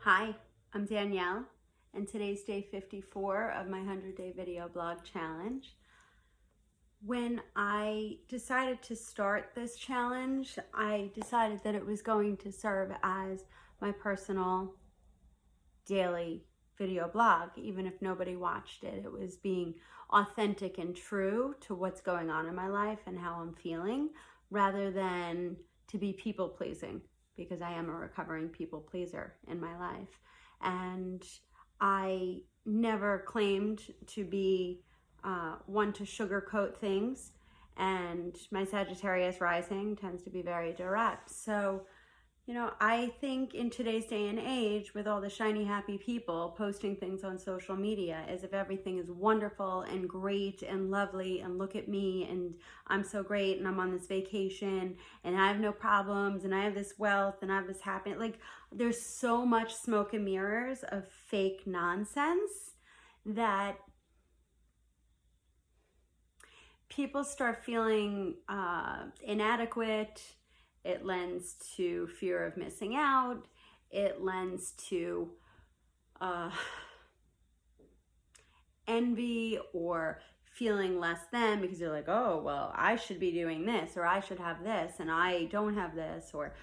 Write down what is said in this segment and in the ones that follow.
Hi, I'm Danielle, and today's day 54 of my 100-day video blog challenge. When I decided to start this challenge, I decided that it was going to serve as my personal daily video blog, even if nobody watched it. It was being authentic and true to what's going on in my life and how I'm feeling, rather than to be people pleasing, because I am a recovering people pleaser in my life. And I never claimed to be one to sugarcoat things, and my Sagittarius rising tends to be very direct. So, I think in today's day and age, with all the shiny, happy people posting things on social media as if everything is wonderful and great and lovely, and look at me, and I'm so great, and I'm on this vacation, and I have no problems, and I have this wealth, and I have this happiness. Like, there's so much smoke and mirrors of fake nonsense that people start feeling inadequate. It lends to fear of missing out. It lends to envy or feeling less than, because you're like, oh, well, I should be doing this, or I should have this, and I don't have this, or,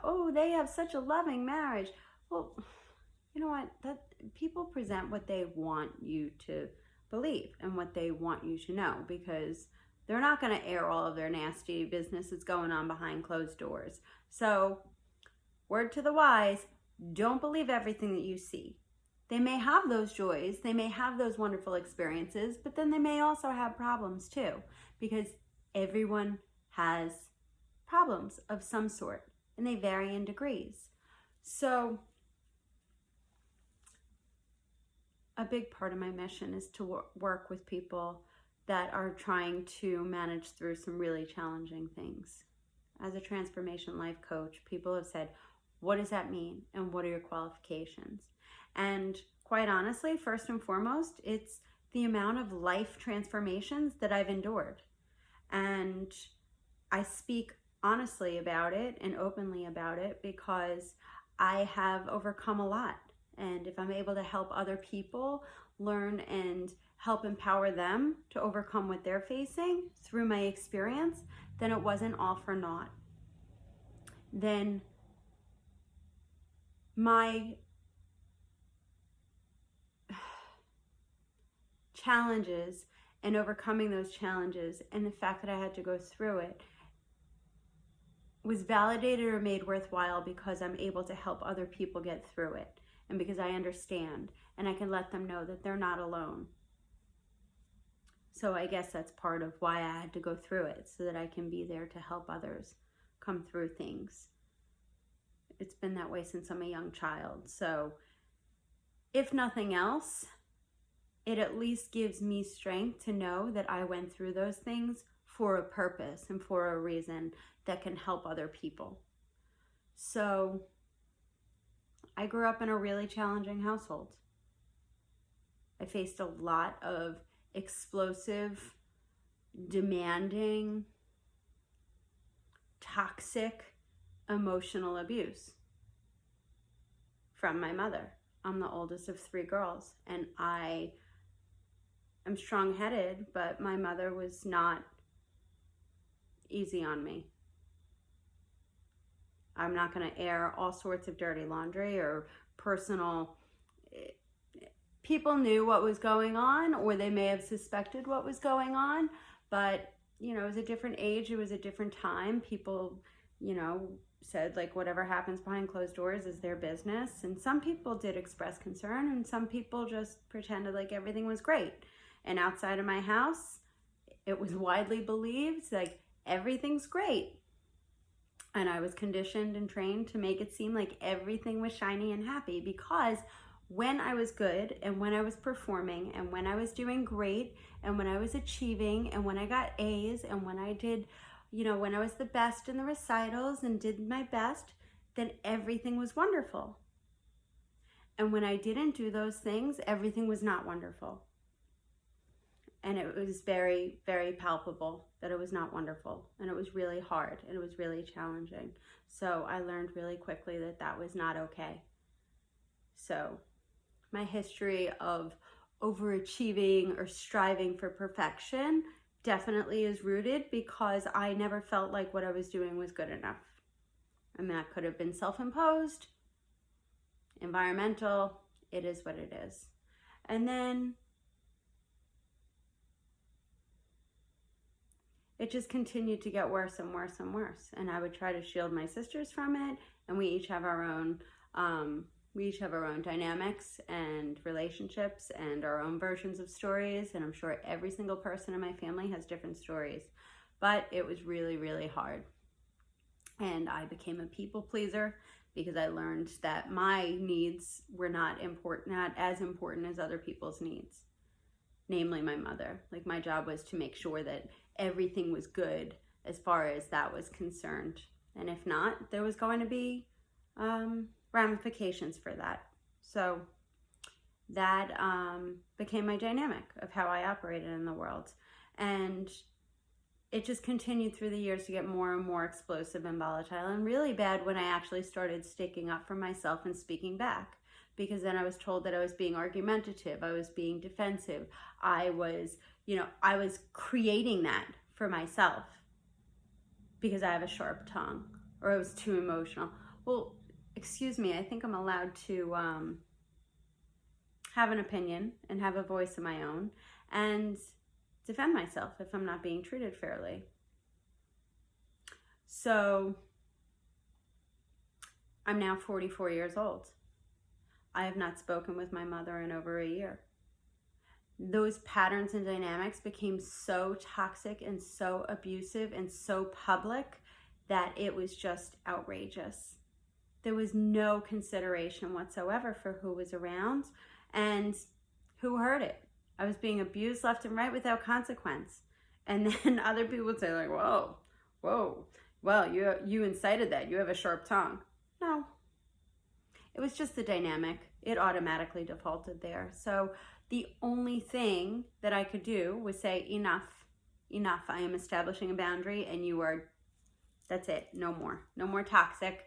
oh, they have such a loving marriage. Well, you know what? That people present what they want you to believe and what they want you to know, because they're not going to air all of their nasty business that's going on behind closed doors. So, word to the wise, don't believe everything that you see. They may have those joys, they may have those wonderful experiences, but then they may also have problems too, because everyone has problems of some sort, and they vary in degrees. So, a big part of my mission is to work with people that are trying to manage through some really challenging things. As a transformation life coach, people have said, what does that mean? And what are your qualifications? And quite honestly, first and foremost, it's the amount of life transformations that I've endured. And I speak honestly about it and openly about it because I have overcome a lot. And if I'm able to help other people learn and help empower them to overcome what they're facing through my experience, then it wasn't all for naught. Then my challenges and overcoming those challenges, and the fact that I had to go through it, was validated or made worthwhile because I'm able to help other people get through it, and because I understand and I can let them know that they're not alone. So I guess that's part of why I had to go through it, so that I can be there to help others come through things. It's been that way since I'm a young child. So if nothing else, it at least gives me strength to know that I went through those things for a purpose and for a reason that can help other people. So I grew up in a really challenging household. I faced a lot of explosive, demanding, toxic, emotional abuse from my mother. I'm the oldest of 3 girls, and I am strong-headed, but my mother was not easy on me. I'm not going to air all sorts of dirty laundry or personal. People knew what was going on, or they may have suspected what was going on, but, it was a different age, it was a different time. People, said, like, whatever happens behind closed doors is their business. And some people did express concern, and some people just pretended like everything was great. And outside of my house, it was widely believed like everything's great. And I was conditioned and trained to make it seem like everything was shiny and happy, because when I was good, and when I was performing, and when I was doing great, and when I was achieving, and when I got A's, and when I did, when I was the best in the recitals and did my best, then everything was wonderful. And when I didn't do those things, everything was not wonderful. And it was very, very palpable that it was not wonderful. And it was really hard, and it was really challenging. So I learned really quickly that that was not okay. So my history of overachieving or striving for perfection definitely is rooted because I never felt like what I was doing was good enough. And that could have been self-imposed, environmental, it is what it is. And then it just continued to get worse and worse and worse. And I would try to shield my sisters from it, and we each have our own dynamics and relationships and our own versions of stories, and I'm sure every single person in my family has different stories. But it was really, really hard. And I became a people pleaser because I learned that my needs were not as important as other people's needs, namely my mother. Like, my job was to make sure that everything was good as far as that was concerned. And if not, there was going to be ramifications for that. So that became my dynamic of how I operated in the world. And it just continued through the years to get more and more explosive and volatile, and really bad when I actually started sticking up for myself and speaking back. Because then I was told that I was being argumentative, I was being defensive, I was creating that for myself because I have a sharp tongue, or I was too emotional. Well, excuse me, I think I'm allowed to have an opinion and have a voice of my own and defend myself if I'm not being treated fairly. So I'm now 44 years old. I have not spoken with my mother in over a year. Those patterns and dynamics became so toxic and so abusive and so public that it was just outrageous. There was no consideration whatsoever for who was around and who heard it. I was being abused left and right without consequence. And then other people would say, like, whoa, well, you incited that. You have a sharp tongue. No. It was just the dynamic. It automatically defaulted there. So the only thing that I could do was say, enough. I am establishing a boundary, and that's it. No more toxic.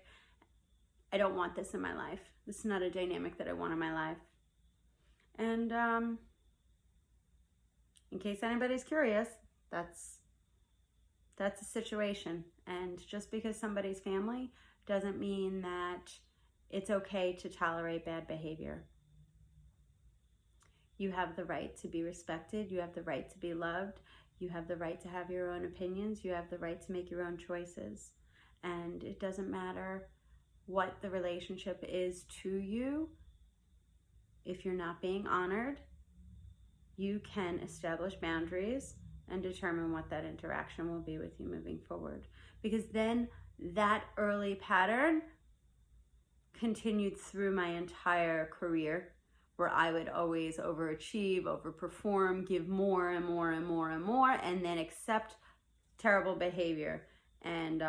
I don't want this in my life. This is not a dynamic that I want in my life. And in case anybody's curious, that's a situation. And just because somebody's family doesn't mean that it's okay to tolerate bad behavior. You have the right to be respected. You have the right to be loved. You have the right to have your own opinions. You have the right to make your own choices. And it doesn't matter what the relationship is to you. If you're not being honored, you can establish boundaries and determine what that interaction will be with you moving forward. Because then that early pattern continued through my entire career, where I would always overachieve, overperform, give more and more and more and more, and then accept terrible behavior and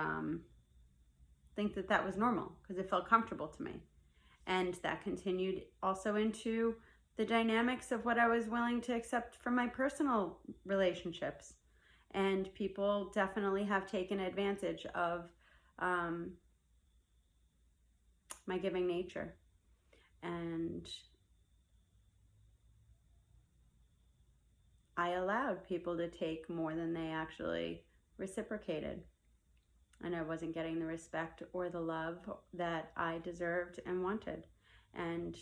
think that that was normal because it felt comfortable to me. And that continued also into the dynamics of what I was willing to accept from my personal relationships. And people definitely have taken advantage of my giving nature. And I allowed people to take more than they actually reciprocated. And I wasn't getting the respect or the love that I deserved and wanted. And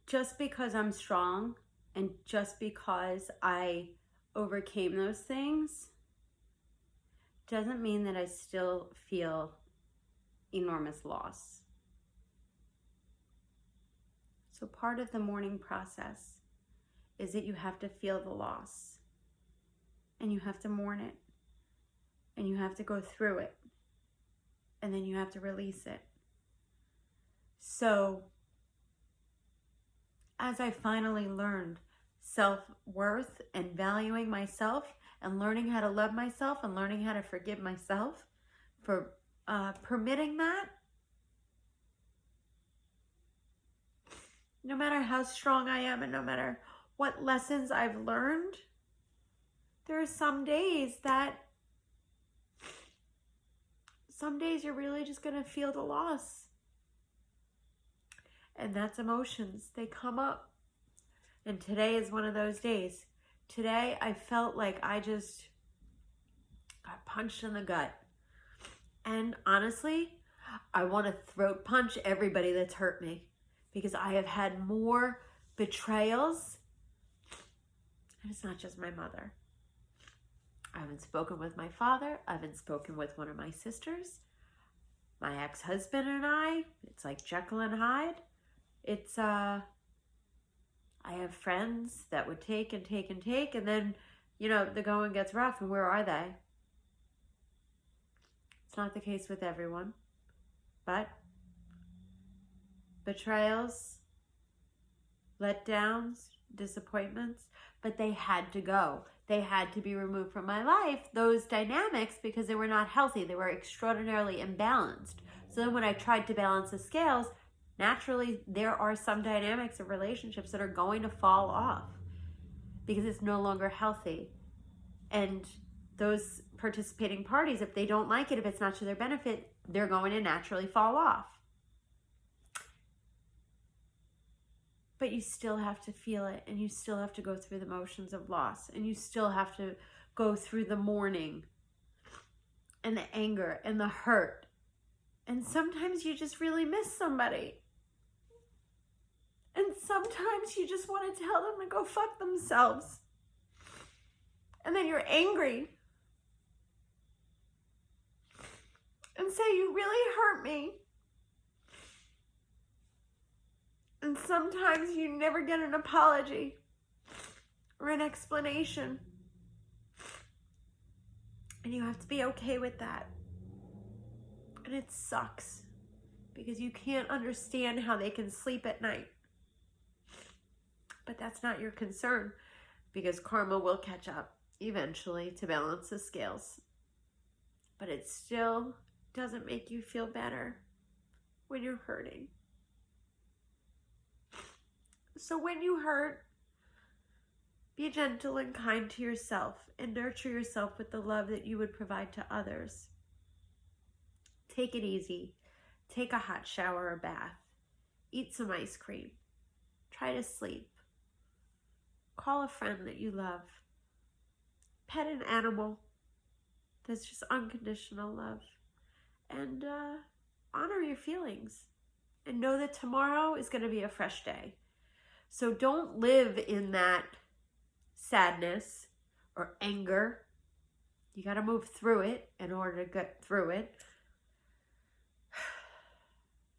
just because I'm strong and just because I overcame those things doesn't mean that I still feel enormous loss. So part of the mourning process is that you have to feel the loss and you have to mourn it and you have to go through it and then you have to release it. So as I finally learned self-worth and valuing myself and learning how to love myself and learning how to forgive myself for permitting that, no matter how strong I am and no matter what lessons I've learned, there are some days you're really just going to feel the loss. And that's emotions. They come up. And today is one of those days. Today I felt like I just got punched in the gut. And honestly, I want to throat punch everybody that's hurt me, because I have had more betrayals. And it's not just my mother. I haven't spoken with my father. I haven't spoken with one of my sisters. My ex-husband and I, it's like Jekyll and Hyde. It's, I have friends that would take and take and take, and then, you know, the going gets rough, and where are they? It's not the case with everyone, but betrayals, letdowns, disappointments, but they had to go. They had to be removed from my life, those dynamics, because they were not healthy. They were extraordinarily imbalanced. So then when I tried to balance the scales, naturally there are some dynamics of relationships that are going to fall off because it's no longer healthy. And those participating parties, if they don't like it, if it's not to their benefit, they're going to naturally fall off. But you still have to feel it, and you still have to go through the motions of loss, and you still have to go through the mourning and the anger and the hurt. And sometimes you just really miss somebody. And sometimes you just want to tell them to go fuck themselves. And then you're angry and say, you really hurt me. And sometimes you never get an apology or an explanation. And you have to be okay with that. And it sucks because you can't understand how they can sleep at night. But that's not your concern, because karma will catch up eventually to balance the scales. But it still doesn't make you feel better when you're hurting. So when you hurt, be gentle and kind to yourself and nurture yourself with the love that you would provide to others. Take it easy. Take a hot shower or bath. Eat some ice cream. Try to sleep. Call a friend that you love. Pet an animal. That's just unconditional love. And honor your feelings. And know that tomorrow is going to be a fresh day. So don't live in that sadness or anger. You got to move through it in order to get through it.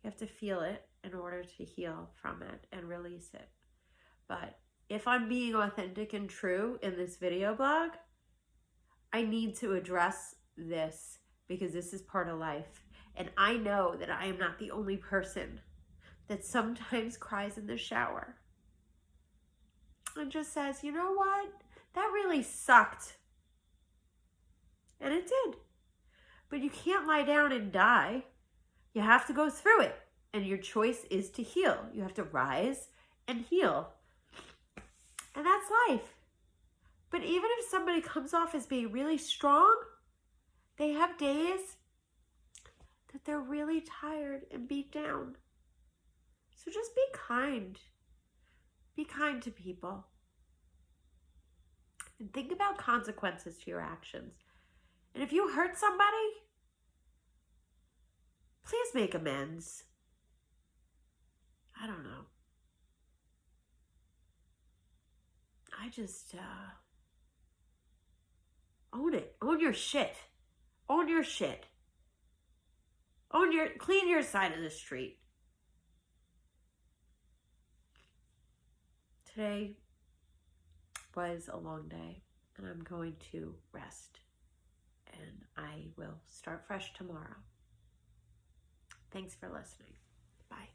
You have to feel it in order to heal from it and release it. But if I'm being authentic and true in this video blog, I need to address this because this is part of life. And I know that I am not the only person that sometimes cries in the shower and just says, you know what? That really sucked. And it did. But you can't lie down and die. You have to go through it. And your choice is to heal. You have to rise and heal. And that's life. But even if somebody comes off as being really strong, they have days that they're really tired and beat down. So just be kind. Be kind to people. And think about consequences to your actions. And if you hurt somebody, please make amends. I don't know. I just, own it. Own your shit. Own your shit. Clean your side of the street. Today was a long day, and I'm going to rest. And I will start fresh tomorrow. Thanks for listening. Bye.